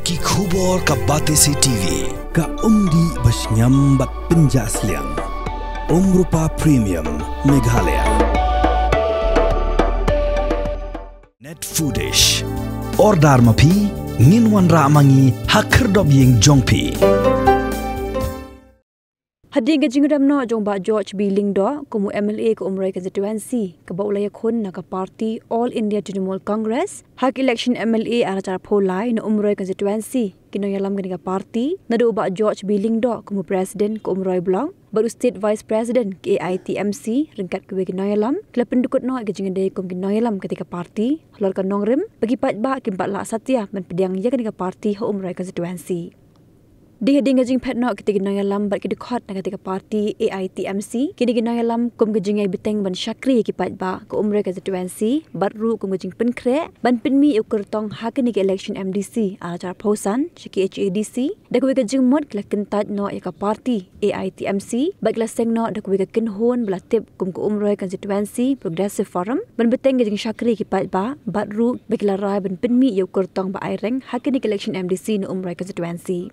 Ki khubor ka Batesi TV. Ka umdi basnyam bat penjasliang. Rupa Premium Meghalaya. Net Foodish. Ordar mapi nginwan ramangi hakerdob ying jongpi. Hadi ngajing ramno jong ba George B. Lingdo kumu MLA ko umroy constituency ka baulaya khun na ka party All India Trinamool Congress hak election MLA ara cara pholai na umroy constituency kinoyalam gani ka party na do ba George B. Lingdo kumu president ko umroy blong baru state vice president ke AITMC ringkat ke kinoyalam kala pendukut no gajing dei kum kinoyalam ketika party lor ka nongrim bagi pat ba kimpat la satya man pediang ya gani ka party ho umroy constituency. Di heding gajing pet no ketika ginang bat kedekot na ketika parti AITMC kini ginang lam kum gajing ay beteng ban syakri kipat ba ke umre constituency bat ru kum gajing penkre ban penmi ukur tong hakini ke election MDC acara posan syaki HADC dak we gajing mod kala kentat no ya ka parti AITMC bat kala seng no dak we kenhon belatip kum ke umre constituency progressive forum ban beteng gajing syakri kipat ba bat ru bakla rai ban penmi ukur tong ba aireng hakini ke election MDC no umre constituency.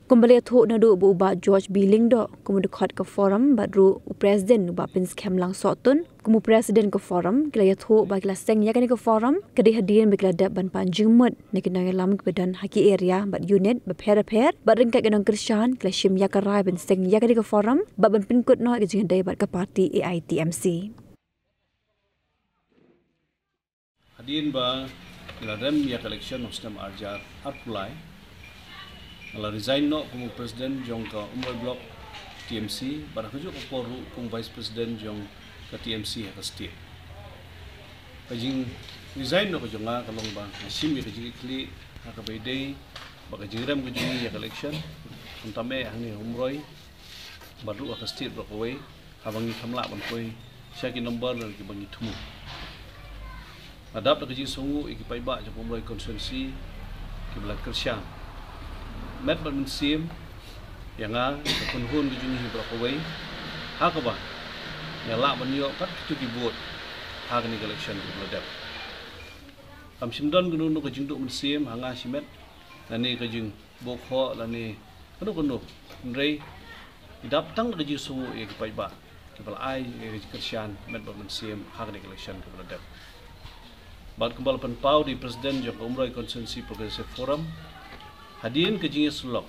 Kembali atuk na do buba George B. Lingdo kumu dekat ke forum badru presiden ba pins kemlang sotun kumu presiden ke forum kila atuk ba kila seng ya kan ke forum kedi hadirin bakla dap ban panjing mud ne kena lam ke badan haki area bat unit ba pher bat ringkat kenong krisyan kila shim ya karai ban seng ya kan ke forum ba ban pinkut no ke jing dai bat ke parti AITMC. Hadirin ba kila rem ya election Muslim arjar arpulai Kalau resign no como presiden jong ka umroy block TMC bar hujuk ko poru como vice president jong ka TMC ha state. Kajing resign no ko jonga kalong ba sim ka jigi kli ha ka baydey ba ka jiram ko jigi ya election untame hang umroy baru ka state block away habangi kamla ban koi syaki number ki bangi thumu. Adap ka jigi songu ikipai ba jong umroy constituency ki bla kersya met ban sim yang kunhun di juni berkawai hak apa yang lak banyo kat tu dibuat hak ni election di meledap kam simdon gunu no kajing duk sim hanga simet lani kajing bokho lani kanu ndrei idap tang kajing sungu e kipai ba kepala ai e kersian met ban sim hak ni election di meledap bad kembal pen pau di presiden jok umroy constituency progressive forum hadirin kejing sulok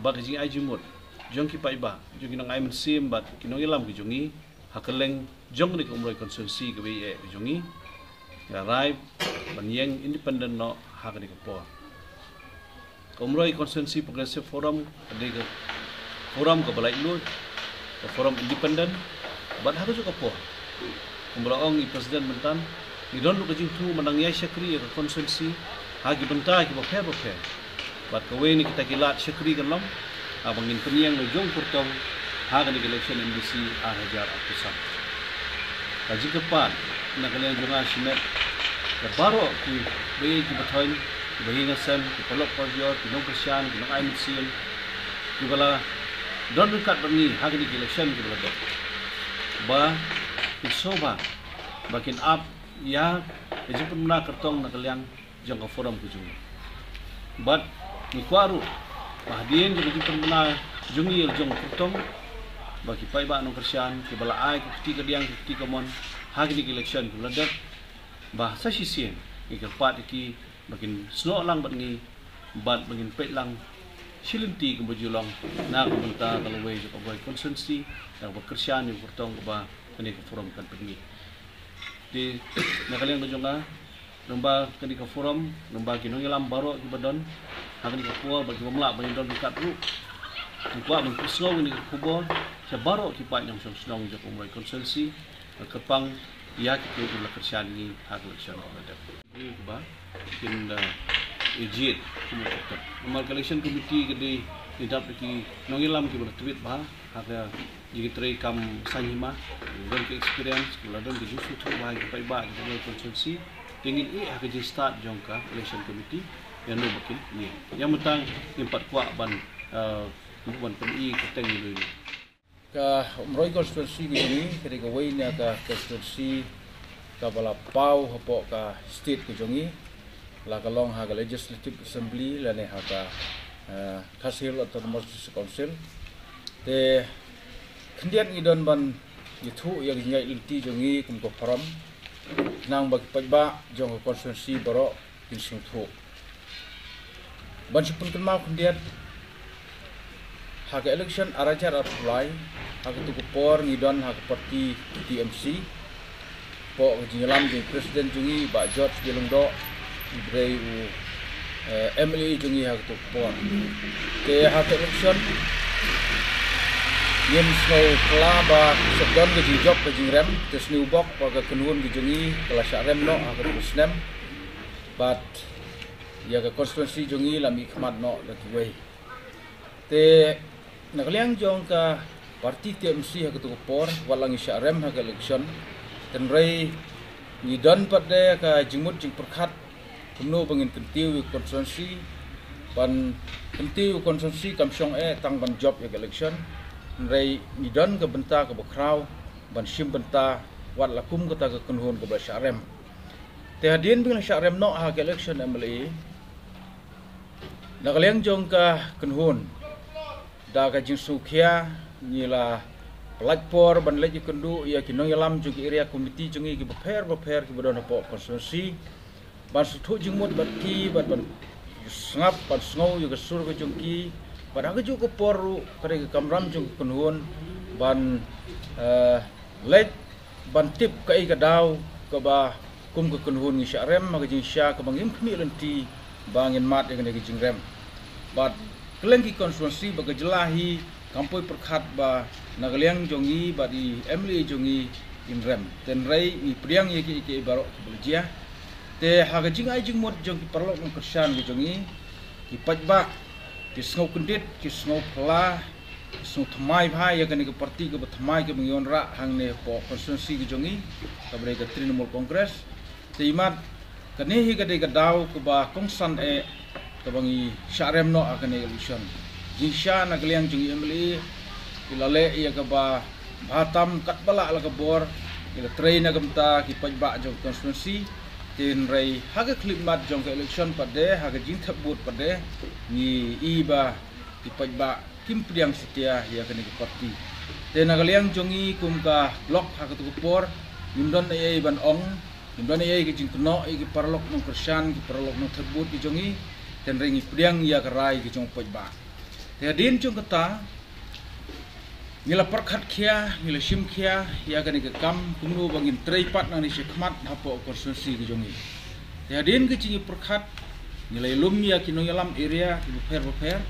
ba kejing ai jumut jong ki pai ba jong nang ai mensim bat kinong ilam kejongi hakeleng jong ni umroy konstitusi ke be kejongi ya rai banyeng independent no hak ni kepo umroy konstitusi progressive forum ade ke forum ke balai lu forum independent bat hak ju kepo umroong i presiden mentan ni don lu kejing tu menang yai syakri ke konstitusi hagi benta ki bokhe bat kawe ni kita kilat syakri kan lam abangin peniang no jong kurtong haga ni election MDC hajar apusan kaji kepat nak kalian jonga simet baro ki be ki bathoin ki bahinga sem ki polok porjor ki nong krisyan ki nong ai musil ki bala don dekat berni haga ni election ki bala ba ki soba bakin up ya kaji pernah kertong nak kalian jong ka forum ku jong bat ni kuaru bahdien jadi pernah jungi jong kurtong bagi pai ba no kersian ke bala ai ke diang ke komon hagi ni election ke ladak bahasa sisien ke pat ki bakin sno lang bat ni bat bagin pet lang silinti ke bajulong na ko benta kalau we jo boy consensi na ba kersian ni kurtong ba kani ke forum kan pergi di nakalian ko jonga lomba kani ke forum lomba kinong ilam baro ki badon hakni ka puwa bagi mamla bagi don dekat ru kuwa mun kusong ni kubo sa baro ki pa nyong song jo umroy konsensi kepang ya ki ke la kersian ni hak election ada ni ba kin ejit kumo to normal election committee gede idap ki nongilam ki tweet ba hak jigi tray kam sanima don ki experience kula don ki jusu tu ba ki pa ki konsensi tingin hak ji start jongka election committee yang no bakin ni yang mentang empat kuat ban ban PI keteng ni ka umroy konstitusi ni ketika wei ni ka konstitusi ka bala pau hapo ka state ke jongi la kalong ha legislative assembly la ne ha ka Khasil Autonomous Council te kendian idon ban yitu yang ngai ilti jongi kum ko param nang bagi pajba jong konstitusi baro insung thu ban sipun kenma kendian ha election arajar apply ha tu ko por ngidon ha parti TMC po jingalam di presiden jongi ba George Bilungdo ibrei MLA jongi ha tu por te ha election yen snow kelaba sedon ke job ke jingrem ke snow bok pa ke kenun ke jongi kelas rem no ha ke snem but ya ke konstitusi jongi lami khmat no da kiwei te nakliang jong ka parti TMC ha ke tu por walang isya rem ha ke election ten rei ni don pade ka jingmut jing perkhat kumno bangin kentiu konstitusi pan kentiu konstitusi kamsyong tang ban job ya ke election rei nidon ke benta ke bakrau ban sim benta wat lakum kata ke kunhun ke basarem te hadin bing syarem no ha ke election MLA nakaleng jong ka kunhun da ka jing sukhia nila pelajpor ban leji kundu ya kinong yalam jong area committee jongi ke beper ke bodon po konstitusi ban suthu jingmut bat ki ban sngap ban sngow yo ke sur ke jongki pada keju ke poru kare kamram jung kunhun ban let ban tip kai ka daw ka ba kum ke kunhun ni syarem ma jing sya ka bangim khmi lenti bangin mat yang ke jingrem bat kelengki konstitusi ba jelahi kampoi perkhat ba nagaliang jongi ba di MLA jongi inrem ten rei ni priang ye ke barok belgia te ha ga jing ai jing mot jong perlok ng kersan ke jongi ki pajba kisngo kundit kisngo pla kisngo thamai bhai ya kani ke parti ke thamai ke bangyon ra hang ne po konstitusi ke jongi kabre ke Trinamool Congress te imat kani hi ke de daw ke ba kongsan ke bangi syarem no akane election jinsha nagliang jongi MLA ilale ya ke ba Batam katbala la ke bor ila train na gamta ki pajba jong konstitusi tin rei haga klipmat jong ke election pade haga jing thabut pade ni iba ki pajba kim priang setia ya kani ke parti te nagaliang jongi kum ka blok haga tu por yundon ai ban ong yundon ai ke jing tno ai ki parlok nong kersan ki parlok nong thabut ki jongi ten rei ni priang ya ke rai ki jong pajba te din jong kata nila perkhat khia nila sim khia ya kani ke kam kumnu bangin treipat nang ni sekhmat hapo konstitusi ke jongi te hadin ke jingi perkhat nila lum ya kinong yalam area ki beper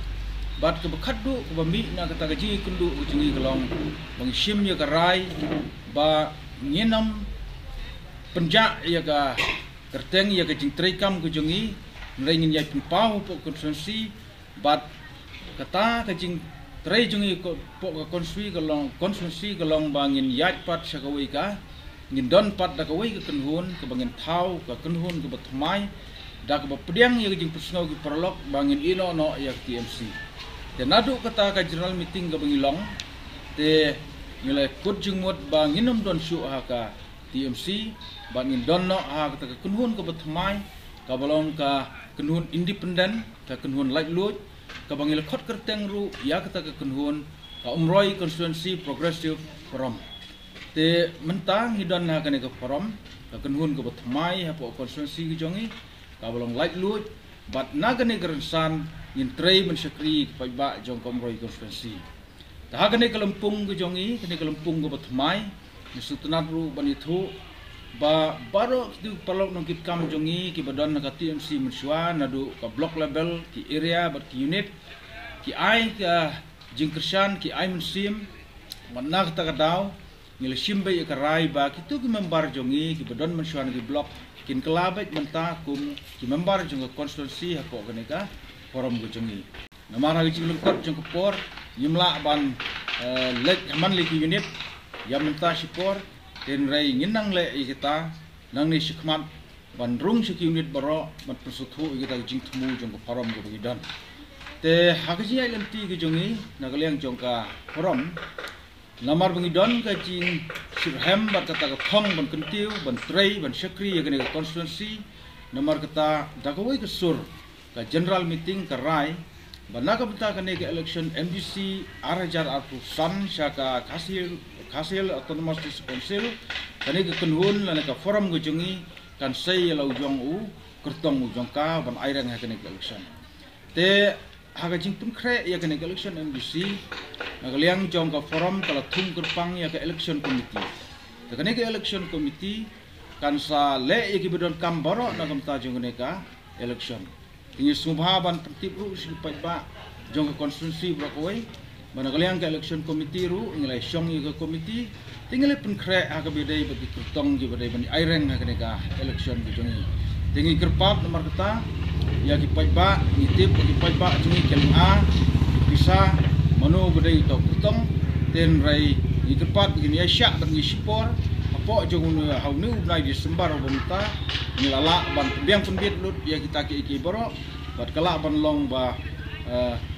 bat ke bekhat du ke bami na kata ke jingi kundu ke jingi kelong bang sim ya ke rai ba ngenam penja ya ka kerteng ya ke jing treikam ke jongi nilai ngin ya pimpau po konstitusi bat kata ke jing trai jungi po konstitusi kalong bangin yat pat sakawai ka ngin don pat da kawai ke kunhun ke bangin thau ke kunhun ke batmai da ke bapdiang ye jing pusno ke perlok bangin ino no ya TMC te nadu kata ka general meeting ke bangilong te nilai kut jingmut banginum don syu ha ka TMC bangin don no ha kata ke kunhun ke batmai ka balong ka kunhun independent ka kunhun light load kabangil khot kerteng ru ya kata ke kunhun ka umroi constituency progressive forum te mentang hidon ha kane ke forum ka kunhun ke batmai ha po constituency ke jongi ka bolong light lut bat nagane gerensan in trei mensekri paiba jong komroi constituency ta ha kane ke lempung ke jongi kane ke lempung ke batmai ni sutunat ru banithu ba baro tu palok nong kit kam jongi ki badon ka TMC mensua nadu ka block level ki area bat ki unit ki ai ka jingkersan ki ai mensim manna ka daw ngil simbe ka rai ba ki tu ki member jongi ki badon mensua ki block kin kelabet menta kum ki member jong konstitusi ha ko ka forum go jongi namara ki lengkap jong por yimla ban lek man li ki unit ya menta sipor ten rei nginang le kita nang ni sikmat bandrung sik unit baro mat persuthu kita jing thmu jong ko forum ko bidan te hagji ai lemti ke jongi nagaliang jongka forum namar bangidon ka jing sirhem bat kata ka thong ban kentiu ban trei ban sekri ya ke constituency nomor kata dakawai kesur ka general meeting ka rai bana ka benta ka nege election MDC arajar arpu san syaka kasil autonomous council kani ka kunhun lana ka forum gujungi kan sei lau jong u kertong ujong ka ban airang ha ka nege election te haga jing pun kre ya ka nege election MDC nagaliang jong ka forum kala thum kerpang ya ka election committee te ka nege election committee kan sa le ya ki bedon kam baro na kam ta jong ka election ini subha ban tertib ru sipai ba jong ka konstitusi brokoi mana kalian ka election committee ru ingilai syong ka committee tinggal pun kre ha ka bedai bagi kertong gi bedai ban aireng ha ka election ki jongi tingi kerpat nomor kata ya ki pai ba nitip ki pai ba jongi kelma bisa mano bedai to kertong ten rai ni kerpat begini ya syak dan ni sipor apa jong hau ni ubnai di sembar bomta nilala ban biang pembit lut ya kita ki boro bat kala ban long ba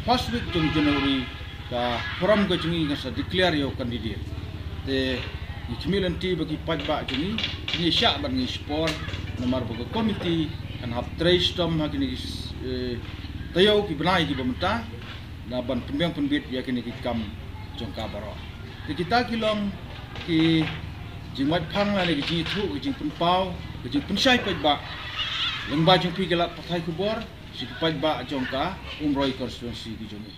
first week jong Januari ka forum ka jungi ka sa declare yo candidate te ni community bagi pajba jungi ni syak ban ni sport nomor ba committee kan hab trace tom ha kini tayo ki banai ki bomta na ban biang pembit ya kini ki kam jong ka boro te kita kilong ki jingwat phang la ni ji thu jing pun pau jing pun sai pajba lengba jong pi gelat pathai kubor si pajba jong ka umroi constituency ki jongi